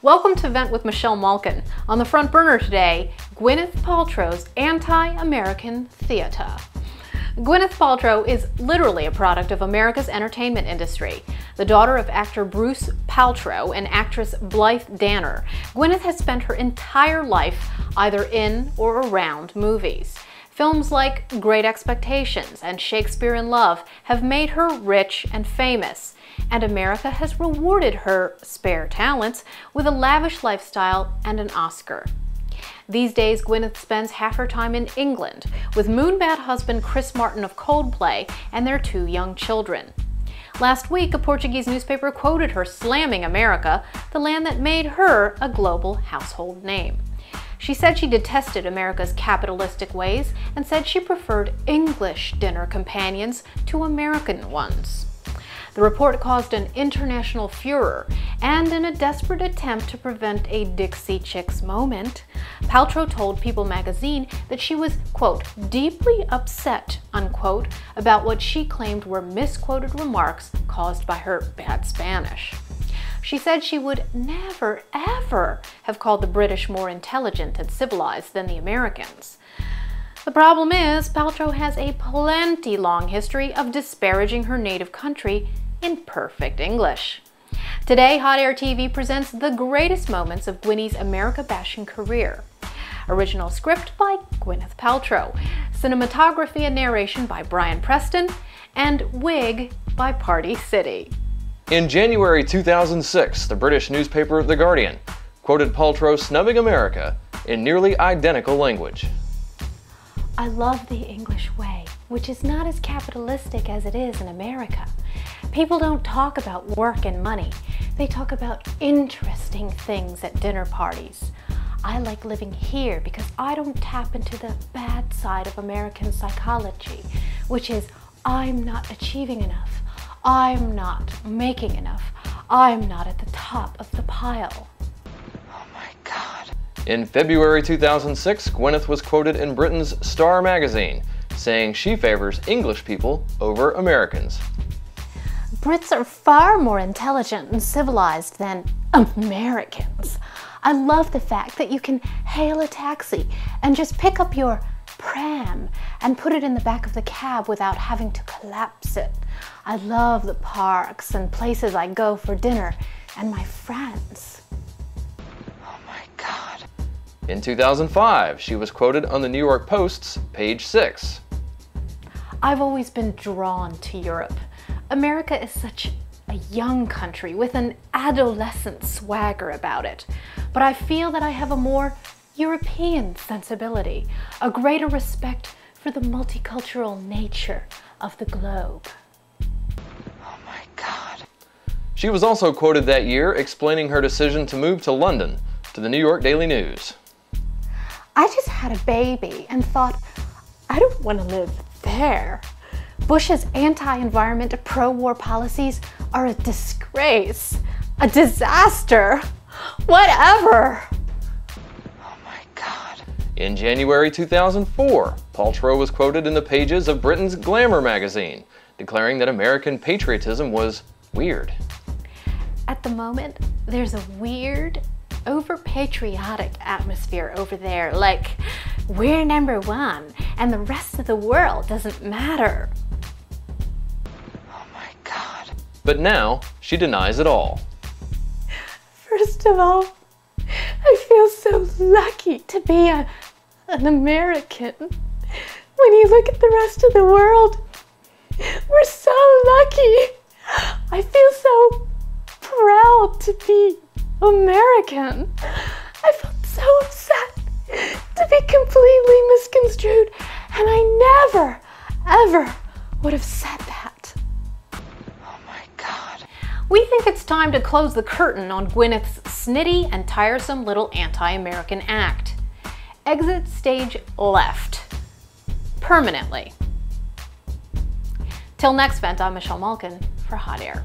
Welcome to Vent with Michelle Malkin. On the front burner today, Gwynneth Paltrow's anti-American theater. Gwynneth Paltrow is literally a product of America's entertainment industry. The daughter of actor Bruce Paltrow and actress Blythe Danner, Gwynneth has spent her entire life either in or around movies. Films like Great Expectations and Shakespeare in Love have made her rich and famous, and America has rewarded her spare talents with a lavish lifestyle and an Oscar. These days, Gwynneth spends half her time in England with moonbat husband Chris Martin of Coldplay and their 2 young children. Last week, a Portuguese newspaper quoted her slamming America, the land that made her a global household name. She said she detested America's capitalistic ways and said she preferred English dinner companions to American ones. The report caused an international furor, and in a desperate attempt to prevent a Dixie Chicks moment, Paltrow told People magazine that she was, quote, deeply upset, unquote, about what she claimed were misquoted remarks caused by her bad Spanish. She said she would never, ever have called the British more intelligent and civilized than the Americans. The problem is, Paltrow has a plenty long history of disparaging her native country in perfect English. Today, Hot Air TV presents the greatest moments of Gwynnie's America-bashing career. Original script by Gwynneth Paltrow, cinematography and narration by Brian Preston, and wig by Party City. In January 2006, the British newspaper The Guardian quoted Paltrow snubbing America in nearly identical language. I love the English way, which is not as capitalistic as it is in America. People don't talk about work and money. They talk about interesting things at dinner parties. I like living here because I don't tap into the bad side of American psychology, which is I'm not achieving enough. I'm not making enough. I'm not at the top of the pile. Oh my God. In February 2006, Gwynneth was quoted in Britain's Star magazine, saying she favors English people over Americans. Brits are far more intelligent and civilized than Americans. I love the fact that you can hail a taxi and just pick up your pram and put it in the back of the cab without having to collapse it. I love the parks and places I go for dinner and my friends. Oh my God. In 2005, she was quoted on the New York Post's Page 6. I've always been drawn to Europe. America is such a young country with an adolescent swagger about it, but I feel that I have a more European sensibility, a greater respect for the multicultural nature of the globe. Oh my God. She was also quoted that year explaining her decision to move to London to the New York Daily News. I just had a baby and thought, I don't want to live there. Bush's anti-environment, pro-war policies are a disgrace, a disaster, whatever. In January 2004, Paltrow was quoted in the pages of Britain's Glamour magazine, declaring that American patriotism was weird. At the moment, there's a weird, over-patriotic atmosphere over there, like we're #1 and the rest of the world doesn't matter. Oh my God. But now, she denies it all. First of all, I feel so lucky to be an American. When you look at the rest of the world, we're so lucky. I feel so proud to be American. I felt so upset to be completely misconstrued, and I never, ever would have said that. Oh my God. We think it's time to close the curtain on Gwyneth's snitty and tiresome little anti-American act. Exit stage left. Permanently. Till next Vent, I'm Michelle Malkin for Hot Air.